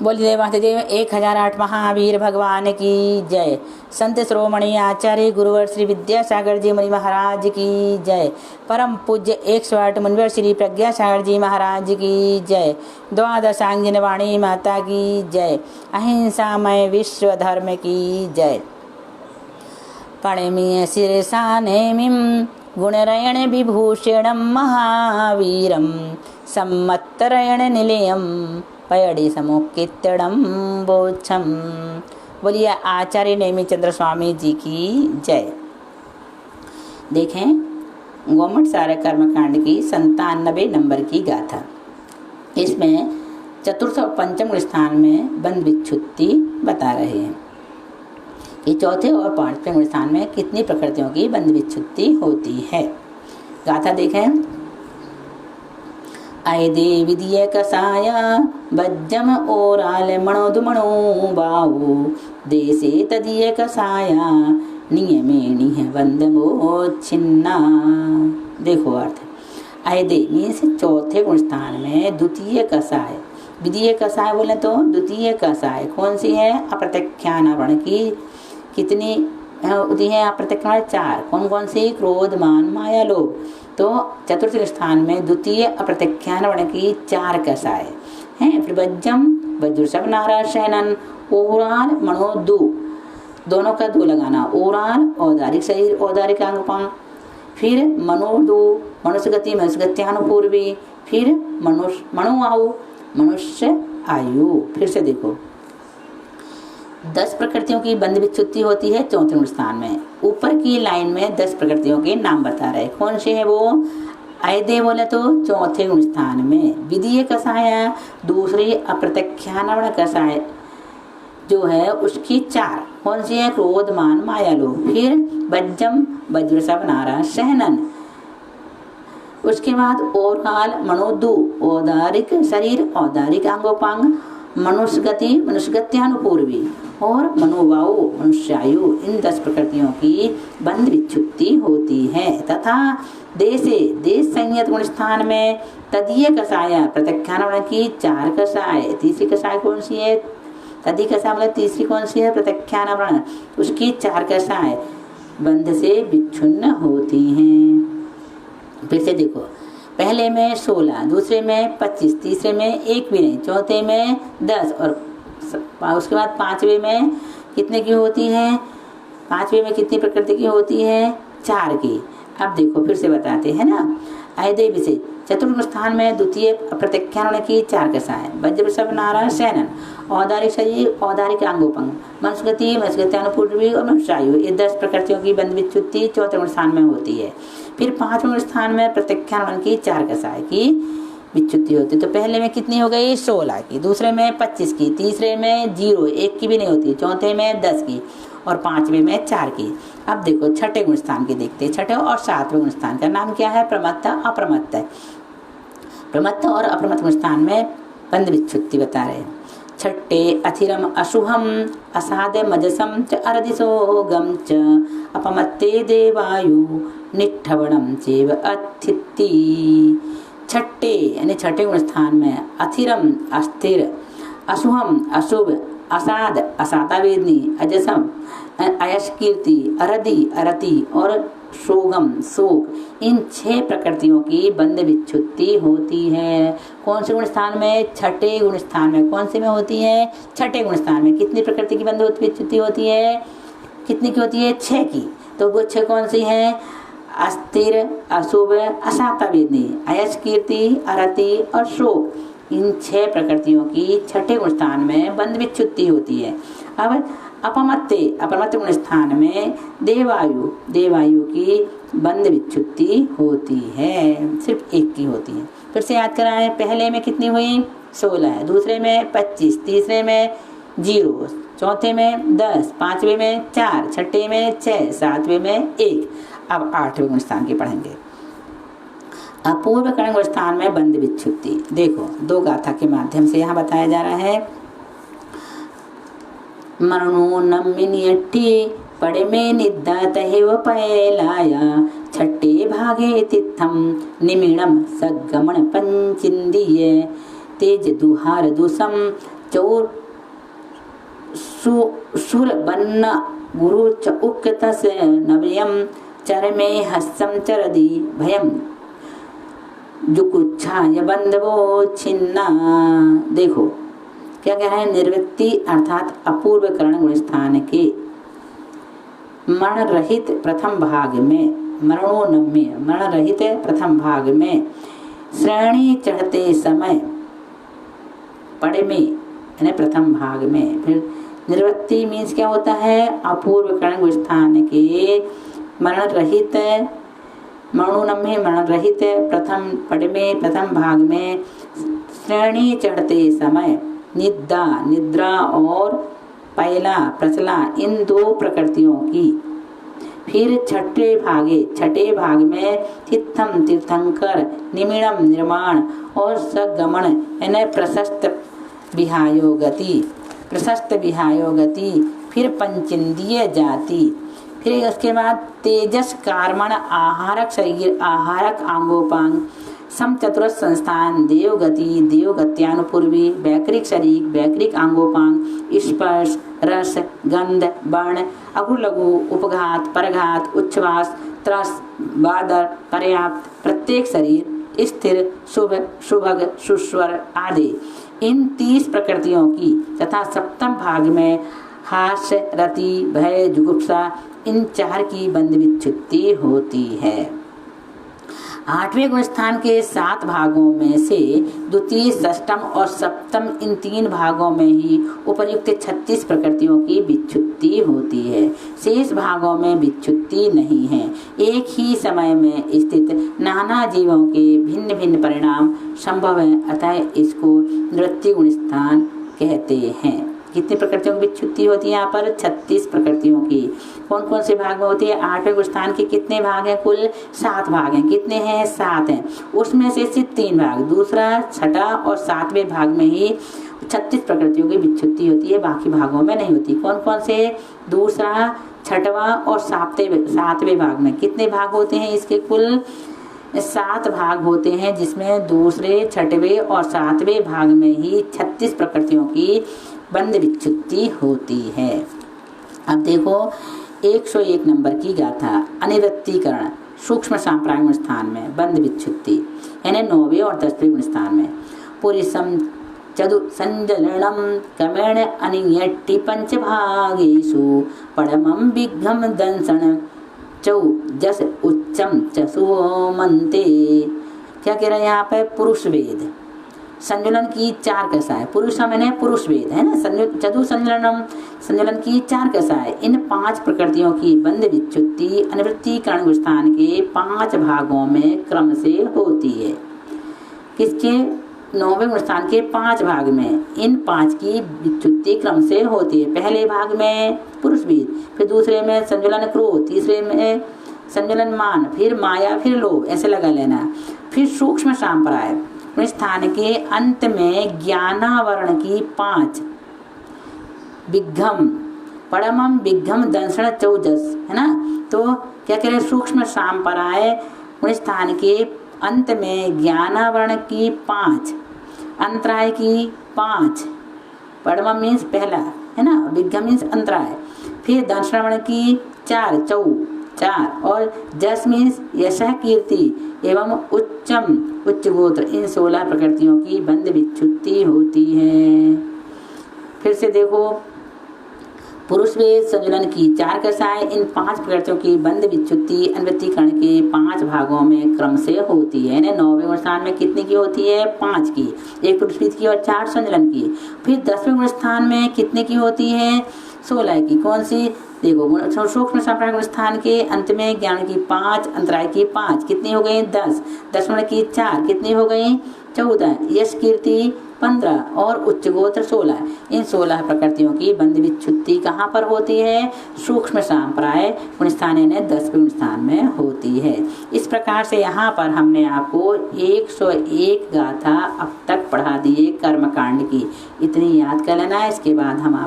बोलिए महादेव 1008 महावीर भगवान की जय। संत श्रोमणी आचार्य गुरुवर श्री विद्यासागर जी मुनि महाराज की जय। परम पूज्य 108 मुनिवर श्री प्रज्ञासागर जी महाराज की जय। द्वादशांगिन वाणी माता की जय। अहिंसामय विश्व धर्म की जय। पणिमीय शिरसा नेमिं गुणरयण विभूषणं महावीरं सम्मत्तरयण निलयं पयड़ी समुकितड़म बोछम। बोलिए आचार्य नेमिचंद्र स्वामी जी की जय। देखें गोमट सारे कर्मकांड की 97 नंबर की गाथा। इसमें चतुर्थ और पंचम स्थान में बंद विच्छुत्ति बता रहे हैं कि चौथे और पांचवें स्थान में कितनी प्रकृतियों की बंद विच्छुत्ति होती है। गाथा देखें। आयदे विधिय कसाया बज्जम ओराल मणोदुमणो बाहु देशे तदीय कसाया नियमे निह बंदमो छिन्ना। देखो अर्थ। आयदे मीन्स चौथे गुण स्थान में द्वितीय कसाय। विधीय कसाय बोले तो द्वितीय कसाय कौन सी है? अप्रत्यख्यान वर्ण की कितनी होती है? अप्रत्यख्यान 4। कौन कौन सी? क्रोध मान माया लोभ। तो चतुर्थ स्थान में द्वितीय अप्रत्यख्यान वर्ण की 4 कसाय हैं। फिर वज्रम वज्र सब नारा शयनन ओराल मनोदु दोनों का दो लगाना। ओराल औदारिक शरीर औदारिक अंगपंग। फिर मनोदु मनुष्य गति मनुष्य गत्यानुपूर्वी। फिर मनुष्य मनुआयु मनुष्य आयु। फिर से देखो 10 प्रकृतियों की बंद विच्छुत्ति होती है चौथे गुण स्थान में। ऊपर की लाइन में 10 प्रकृतियों के नाम बता रहे। कौन से है वो? आयदे बोले तो चौथे गुण स्थान में। विधीय कसाय दूसरी अप्रत्यख्यान कसाय जो है उसकी 4। कौन सी है? क्रोध मान माया लोभ। फिर वज्रम वज्र सब नारा सहनन। उसके बाद ओराल मनोदु औदारिक शरीर औदारिक अंगोपांग। मनुष्य गति मनुष्य गत्यानुपूर्वी और मनोवायु मनुष्यायु। इन 10 प्रकृतियों की बंद विच्छुत्ति होती है। तथा देशे देश संयत गुण स्थान में तदीय कसाय प्रत्यख्यान वर्ण की 4 कसाय। तीसरी कसाय कौन सी है? तदी कसाय मतलब तीसरी कौन सी है? प्रत्यख्यान वर्ण उसकी 4 कसाय बंध से विच्छुन्न होती हैं। फिर से देखो पहले में 16, दूसरे में 25, तीसरे में 1 भी नहीं, चौथे में 10 और उसके बाद पांचवे में कितने की होती है? पांचवे में कितनी प्रकृति की होती है? 4 की। अब देखो फिर से बताते हैं ना। आयदे विषय चतुर्थ स्थान में द्वितीय प्रत्यख्यान की 4 कसाय। वज्र सब नारा शयनन औदारिक शरीर औदारिक अंगोपंग मनुष्य गति मनुष्य गत्यानुपूर्वी और मनुष्यायु। ये 10 प्रकृतियों की बंद विच्छुत्ति चौथे स्थान में होती है। फिर 5वें स्थान में प्रत्यख्यान की 4 कसाय की विच्छुत्ति होती है। तो पहले में कितनी हो गई? 16 की, दूसरे में 25 की, तीसरे में 0 1 की भी नहीं होती, चौथे में 10 की और पांचवें में 4 की। अब देखो छठे गुण स्थान की देखते हैं। छठे और 7वें गुण स्थान का नाम क्या है? प्रमत्त अप्रमत्त। प्रमत्त और अप्रमत्त गुण स्थान में बंद विच्छुत्ति बता रहे हैं। छठे अथिरम अशुभम असादे मजसम च अरदिशोगम च अपमत्ते देवायु निठवणम चेव अथिति। छठे यानी छठे गुण स्थान में अथिरम अस्थिर अशुभम अशुभ असाद असाता वेदनी अजसम अयश कीर्ति अरदि अरति और शोगम शोक। इन 6 प्रकृतियों की बंद विच्छुत्ति होती है। कौन से गुण स्थान में? छठे गुण स्थान में। कौन से में होती है? छठे गुण स्थान में। कितनी प्रकृति की बंद विच्छुत्ति होती है? कितनी की होती है? 6 की। तो वो 6 कौन सी है? अस्थिर अशुभ असाता वेदनी अयश कीर्ति अरति और शोक। इन 6 प्रकृतियों की छठे गुण स्थान में बंद विच्छुत्ति होती है। अब अपमत्ते अपमत्त गुण स्थान में देवायु देवायु की बंद विच्छुत्ति होती है। सिर्फ 1 की होती है। फिर से याद कराएं। पहले में कितनी हुई? 16, दूसरे में 25, तीसरे में 0, चौथे में 10, पांचवे में 4, छठे में 6, सातवें में 1। अब 8वें गुण स्थान की पढ़ेंगे। अपूर्व कर्ण गुण स्थान में बंद विच्छुत्ति। देखो 2 गाथा के माध्यम से यहाँ बताया जा रहा है। मरणो नम्मिनियट्ठी पड़े में निद्दात हेव पयलाया छठे भागे तिथम निमिणम सगमन पंचिंदीय तेज दुहार दुसम चौर सुर बन्न गुरु च उक्तस नव्यम चरमे हस्सम चरदी भयम जुकुच्छाय बंधवो छिन्ना। देखो क्या कह रहा है, निर्वृत्ति अर्थात अपूर्व करण गुण स्थान के मरण रहित प्रथम भाग में, मरणोन्नम्य मरण रहित प्रथम भाग में श्रेणी चढ़ते समय पड़े में यानी प्रथम भाग में। फिर निर्वृत्ति मीन्स क्या होता है, अपूर्व करण स्थान के मरण रहित, मरणोन्नम्य मरण रहित प्रथम पड़ में प्रथम भाग में श्रेणी चढ़ते समय निद्रा निद्रा और पहला प्रचला इन दो प्रकृतियों की। फिर छठे भाग में तिथम तीर्थंकर निमिणम निर्माण और सगमन यानी प्रशस्त विहायो गति। फिर पंचेंद्रिय जाति। फिर उसके बाद तेजस कार्मण आहारक शरीर आहारक आंगोपांग समचतुरस संस्थान देवगति देवगत्यानुपूर्वी वैकृक शरीर वैकृक आंगोपांग स्पर्श रस गंध वर्ण अगु लघु उपघात परघात उच्छ्वास त्रस बादर पर्याप्त प्रत्येक शरीर स्थिर शुभ शुभग सुस्वर आदि इन 30 प्रकृतियों की तथा सप्तम भाग में हास्य रति भय जुगुप्सा इन 4 की बंध विच्छुत्ति होती है। 8वें गुण स्थान के 7 भागों में से द्वितीय षष्टम और सप्तम इन 3 भागों में ही उपर्युक्त 36 प्रकृतियों की विच्छुत्ति होती है। शेष भागों में विच्छुत्ति नहीं है। एक ही समय में स्थित नाना जीवों के भिन्न भिन्न परिणाम संभव है, अतः इसको नृत्य गुण स्थान कहते हैं। कितनी प्रकृतियों की विच्छुत्ति होती है यहाँ पर? 36 प्रकृतियों की। कौन कौन से भाग में होती है? 8वें गुण स्थान के कितने भाग हैं? कुल 7 भाग हैं। कितने हैं? 7 हैं। उसमें से सिर्फ 3 भाग, दूसरा छठा और 7वें भाग में ही 36 प्रकृतियों की विच्छुत्ति होती है, बाकी भागों में नहीं होती। कौन कौन से? दूसरा, छठवां और 7वें भाग में। कितने भाग होते हैं इसके? कुल 7 भाग होते हैं, जिसमें दूसरे, छठवें और 7वें भाग में ही 36 प्रकृतियों की बंध विच्छुत्ति होती है। अब देखो 101 नंबर की गाथा अनिवृत्तीकरण सूक्ष्म सांप्रायिक स्थान में बंध विच्छुत्ति यानी 9वें और 10वें गुण स्थान में पुरिसम चतु संजलनम क्रमेण अनियट्टि पंचभागेषु परमं विघ्नं दंसन चौ जस उच्चम चसुमन्ते। क्या कह रहा है यहाँ पे? पुरुष वेद संजुलन की 4 कसाएं। पुरुष मैंने पुरुष वेद है ना। चतु संजुलन की 4 कसाएं। इन 5 प्रकृतियों की बंध विच्छुत्ति अनिवृत्तीकरण स्थान के 5 भागों में क्रम से होती है। किसके? 9वें गुण स्थान के 5 भाग में इन 5 की विच्छुत्ति क्रम से होती है। पहले भाग में पुरुष वेद, फिर दूसरे में संजुलन क्रोध, तीसरे में संजुलन मान, फिर माया, फिर लोभ, ऐसे लगा लेना। फिर सूक्ष्म सांप्राय स्थान के अंत में ज्ञानावरण की 5 विघ्घम परमम विघ्घम दंसन चौजस है ना। तो क्या कह रहे? सूक्ष्म सांप्राय स्थान के अंत में ज्ञानावरण की 5, अंतराय की 5, परमम मीन्स पहला है ना, विघ्घम मीन्स अंतराय, फिर दंसनावरण की 4 और जस मीन्स यशः कीर्ति एवं उच्चम उच्च गोत्र इन 16 प्रकृतियों की बंध विच्छुत्ति होती है। फिर से देखो पुरुष वेद संजुलन की 4 कसाएं। इन 5 प्रकृतियों की बंध विच्छुत्ति अनिवृत्तीकरण के 5 भागों में क्रम से होती है। 9वें गुण स्थान में कितने की होती है? 5 की, 1 पुरुष वेद की और 4 संजुलन की। फिर 10वें गुण स्थान में कितने की होती है? 16 की। कौन सी? देखो सूक्ष्म सांप्रायिक स्थान के अंत में ज्ञान की 5, अंतराय की 5, कितनी हो गई? 10, दशमलव की 4, कितनी हो गई? 14, यश कीर्ति 15 और उच्च गोत्र 16। इन 16 प्रकृतियों की बंध विच्छुत्ति कहाँ पर होती है? सूक्ष्म सांप्राय गुण स्थान यानी 10वें गुण स्थान में होती है। इस प्रकार से यहाँ पर हमने आपको 101 गाथा अब तक पढ़ा दिए कर्मकांड की। इतनी याद कर लेना। इसके बाद हम